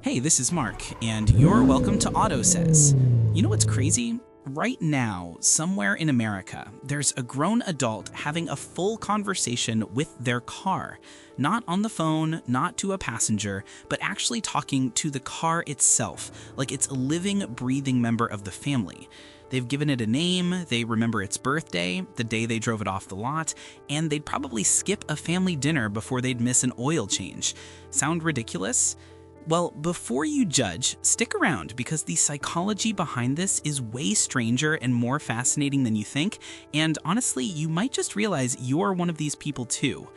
Hey, this is Mark, and you're welcome to AUTOSAYS. You know what's crazy? Right now, somewhere in America, there's a grown adult having a full conversation with their car. Not on the phone, not to a passenger, but actually talking to the car itself, like it's a living, breathing member of the family. They've given it a name, they remember its birthday, the day they drove it off the lot, and they'd probably skip a family dinner before they'd miss an oil change. Sound ridiculous? Well, before you judge, stick around because the psychology behind this is way stranger and more fascinating than you think, and honestly, you might just realize you're one of these people too.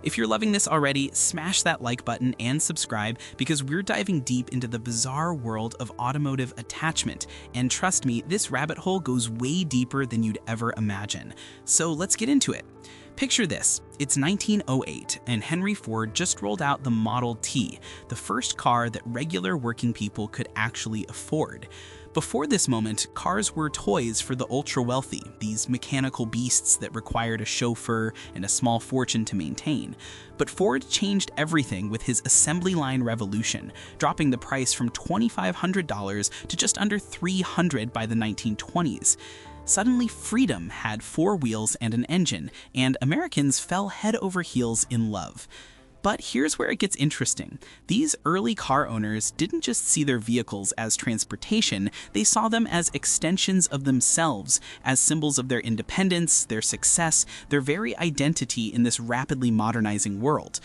If you're loving this already, smash that like button and subscribe because we're diving deep into the bizarre world of automotive attachment, and trust me, this rabbit hole goes way deeper than you'd ever imagine. So let's get into it. Picture this, it's 1908 and Henry Ford just rolled out the Model T, the first car that regular working people could actually afford. Before this moment, cars were toys for the ultra-wealthy, these mechanical beasts that required a chauffeur and a small fortune to maintain. But Ford changed everything with his assembly line revolution, dropping the price from $2,500 to just under $300 by the 1920s. Suddenly, freedom had four wheels and an engine, and Americans fell head over heels in love. But here's where it gets interesting. These early car owners didn't just see their vehicles as transportation, they saw them as extensions of themselves, as symbols of their independence, their success, their very identity in this rapidly modernizing world.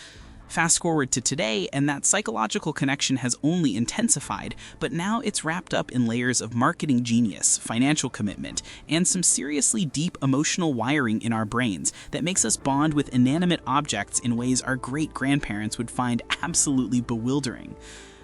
Fast forward to today, and that psychological connection has only intensified, but now it's wrapped up in layers of marketing genius, financial commitment, and some seriously deep emotional wiring in our brains that makes us bond with inanimate objects in ways our great-grandparents would find absolutely bewildering.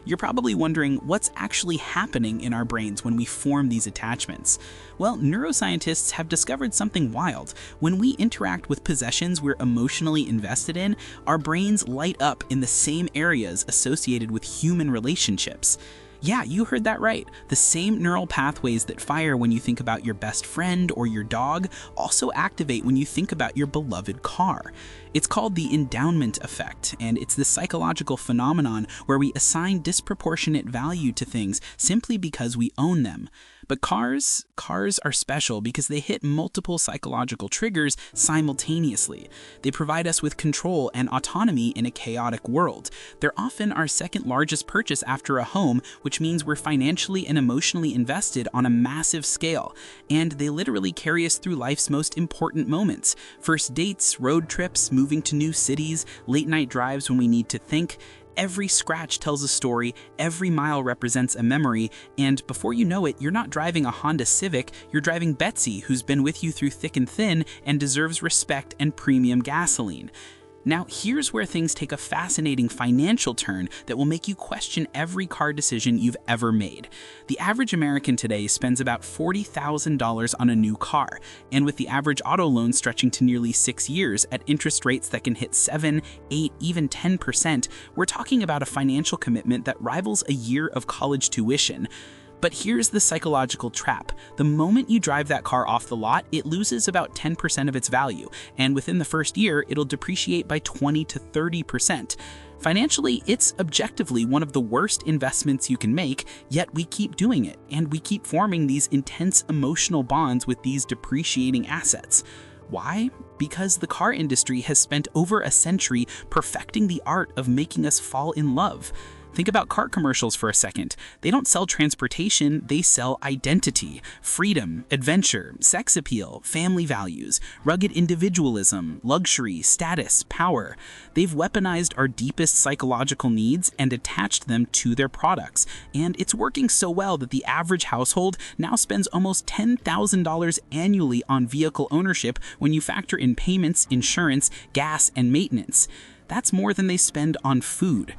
You're probably wondering what's actually happening in our brains when we form these attachments. Well, neuroscientists have discovered something wild. When we interact with possessions we're emotionally invested in, our brains light up in the same areas associated with human relationships. Yeah, you heard that right. The same neural pathways that fire when you think about your best friend or your dog also activate when you think about your beloved car. It's called the endowment effect, and it's this psychological phenomenon where we assign disproportionate value to things simply because we own them. But cars are special because they hit multiple psychological triggers simultaneously. They provide us with control and autonomy in a chaotic world. They're often our second largest purchase after a home, which means we're financially and emotionally invested on a massive scale. And they literally carry us through life's most important moments. First dates, road trips, moving to new cities, late night drives when we need to think. Every scratch tells a story, every mile represents a memory, and before you know it, you're not driving a Honda Civic, you're driving Betsy, who's been with you through thick and thin and deserves respect and premium gasoline. Now, here's where things take a fascinating financial turn that will make you question every car decision you've ever made. The average American today spends about $40,000 on a new car, and with the average auto loan stretching to nearly 6 years at interest rates that can hit 7, 8, even 10%, we're talking about a financial commitment that rivals a year of college tuition. But here's the psychological trap. The moment you drive that car off the lot, it loses about 10% of its value, and within the first year, it'll depreciate by 20 to 30%. Financially, it's objectively one of the worst investments you can make, yet we keep doing it, and we keep forming these intense emotional bonds with these depreciating assets. Why? Because the car industry has spent over a century perfecting the art of making us fall in love. Think about car commercials for a second. They don't sell transportation, they sell identity, freedom, adventure, sex appeal, family values, rugged individualism, luxury, status, power. They've weaponized our deepest psychological needs and attached them to their products. And it's working so well that the average household now spends almost $10,000 annually on vehicle ownership when you factor in payments, insurance, gas, and maintenance. That's more than they spend on food.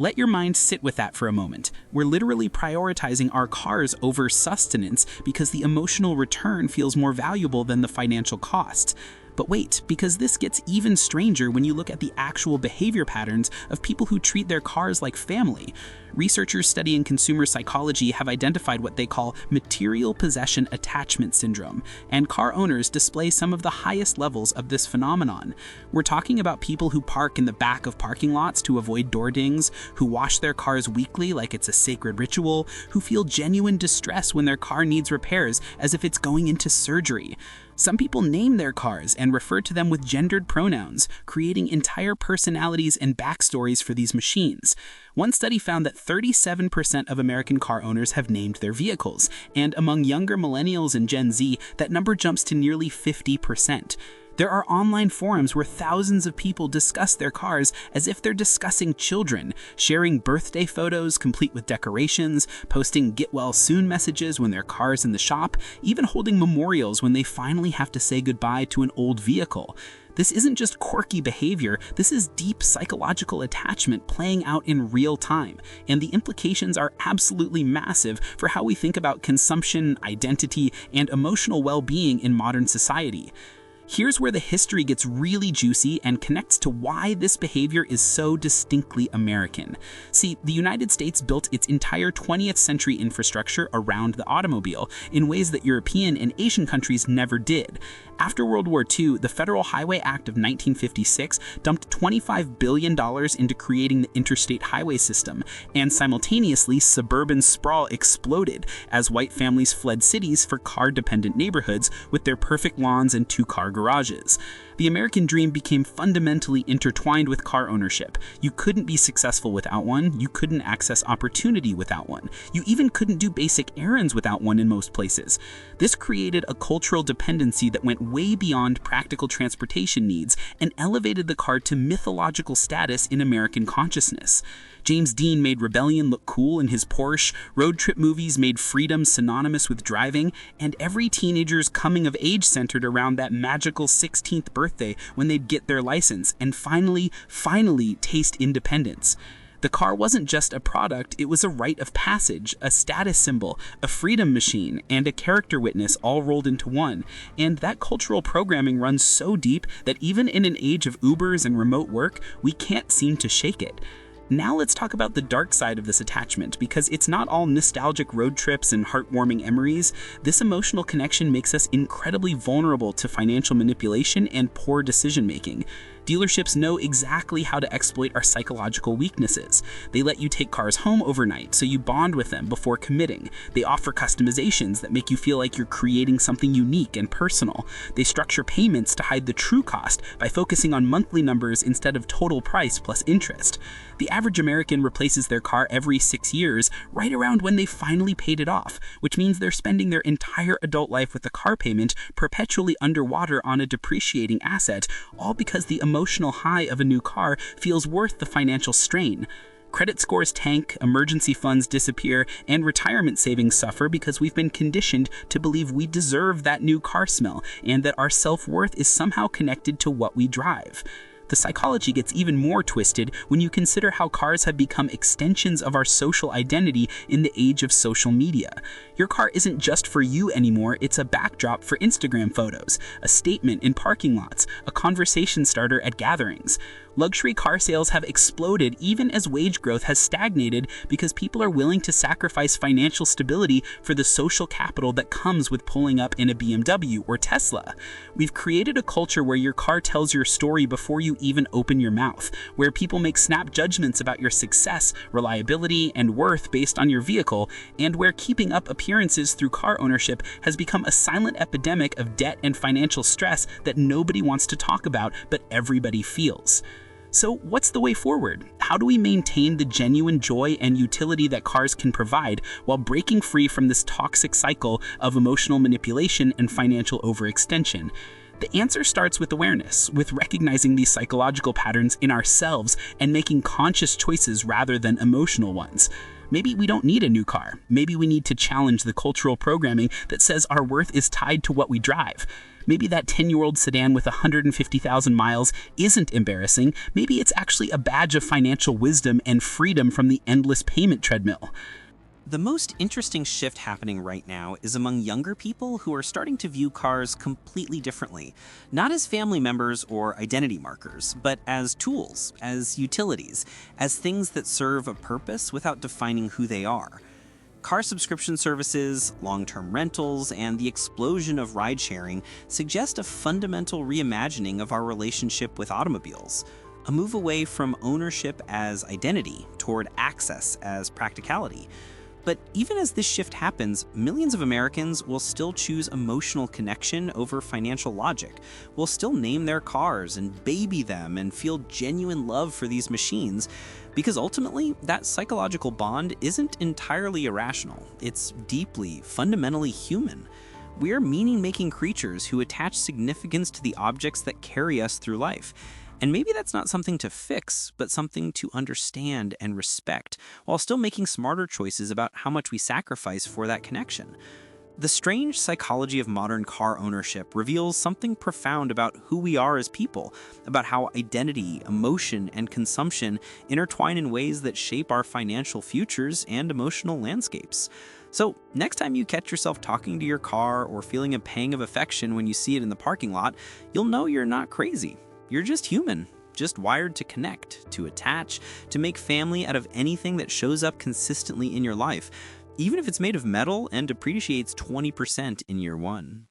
Let your mind sit with that for a moment. We're literally prioritizing our cars over sustenance because the emotional return feels more valuable than the financial cost. But wait, because this gets even stranger when you look at the actual behavior patterns of people who treat their cars like family. Researchers studying consumer psychology have identified what they call material possession attachment syndrome, and car owners display some of the highest levels of this phenomenon. We're talking about people who park in the back of parking lots to avoid door dings, who wash their cars weekly like it's a sacred ritual, who feel genuine distress when their car needs repairs as if it's going into surgery. Some people name their cars and refer to them with gendered pronouns, creating entire personalities and backstories for these machines. One study found that 37% of American car owners have named their vehicles, and among younger millennials and Gen Z, that number jumps to nearly 50%. There are online forums where thousands of people discuss their cars as if they're discussing children, sharing birthday photos complete with decorations, posting get well soon messages when their car's in the shop, even holding memorials when they finally have to say goodbye to an old vehicle. This isn't just quirky behavior, this is deep psychological attachment playing out in real time, and the implications are absolutely massive for how we think about consumption, identity, and emotional well-being in modern society. Here's where the history gets really juicy and connects to why this behavior is so distinctly American. See, the United States built its entire 20th century infrastructure around the automobile in ways that European and Asian countries never did. After World War II, the Federal Highway Act of 1956 dumped $25 billion into creating the interstate highway system, and simultaneously suburban sprawl exploded as white families fled cities for car-dependent neighborhoods with their perfect lawns and two-car garages. The American dream became fundamentally intertwined with car ownership. You couldn't be successful without one, you couldn't access opportunity without one, you even couldn't do basic errands without one in most places. This created a cultural dependency that went way beyond practical transportation needs and elevated the car to mythological status in American consciousness. James Dean made rebellion look cool in his Porsche, road trip movies made freedom synonymous with driving, and every teenager's coming of age centered around that magical 16th birthday when they'd get their license and finally taste independence. The car wasn't just a product, it was a rite of passage, a status symbol, a freedom machine, and a character witness all rolled into one. And that cultural programming runs so deep that even in an age of Ubers and remote work, we can't seem to shake it. Now let's talk about the dark side of this attachment, because it's not all nostalgic road trips and heartwarming memories. This emotional connection makes us incredibly vulnerable to financial manipulation and poor decision-making. Dealerships know exactly how to exploit our psychological weaknesses. They let you take cars home overnight, so you bond with them before committing. They offer customizations that make you feel like you're creating something unique and personal. They structure payments to hide the true cost by focusing on monthly numbers instead of total price plus interest. The average American replaces their car every 6 years, right around when they finally paid it off, which means they're spending their entire adult life with a car payment perpetually underwater on a depreciating asset, all because the emotional high of a new car feels worth the financial strain. Credit scores tank, emergency funds disappear, and retirement savings suffer because we've been conditioned to believe we deserve that new car smell and that our self-worth is somehow connected to what we drive. The psychology gets even more twisted when you consider how cars have become extensions of our social identity in the age of social media. Your car isn't just for you anymore, it's a backdrop for Instagram photos, a statement in parking lots, a conversation starter at gatherings. Luxury car sales have exploded even as wage growth has stagnated because people are willing to sacrifice financial stability for the social capital that comes with pulling up in a BMW or Tesla. We've created a culture where your car tells your story before you even open your mouth, where people make snap judgments about your success, reliability, and worth based on your vehicle, and where keeping up appearances through car ownership has become a silent epidemic of debt and financial stress that nobody wants to talk about, but everybody feels. So what's the way forward? How do we maintain the genuine joy and utility that cars can provide while breaking free from this toxic cycle of emotional manipulation and financial overextension? The answer starts with awareness, with recognizing these psychological patterns in ourselves and making conscious choices rather than emotional ones. Maybe we don't need a new car. Maybe we need to challenge the cultural programming that says our worth is tied to what we drive. Maybe that 10-year-old sedan with 150,000 miles isn't embarrassing. Maybe it's actually a badge of financial wisdom and freedom from the endless payment treadmill. The most interesting shift happening right now is among younger people who are starting to view cars completely differently, not as family members or identity markers, but as tools, as utilities, as things that serve a purpose without defining who they are. Car subscription services, long-term rentals, and the explosion of ride-sharing suggest a fundamental reimagining of our relationship with automobiles, a move away from ownership as identity toward access as practicality. But even as this shift happens, millions of Americans will still choose emotional connection over financial logic, will still name their cars and baby them and feel genuine love for these machines, because ultimately, that psychological bond isn't entirely irrational. It's deeply, fundamentally human. We're meaning-making creatures who attach significance to the objects that carry us through life. And maybe that's not something to fix, but something to understand and respect, while still making smarter choices about how much we sacrifice for that connection. The strange psychology of modern car ownership reveals something profound about who we are as people, about how identity, emotion, and consumption intertwine in ways that shape our financial futures and emotional landscapes. So, next time you catch yourself talking to your car or feeling a pang of affection when you see it in the parking lot, you'll know you're not crazy. You're just human, just wired to connect, to attach, to make family out of anything that shows up consistently in your life, even if it's made of metal and depreciates 20% in year one.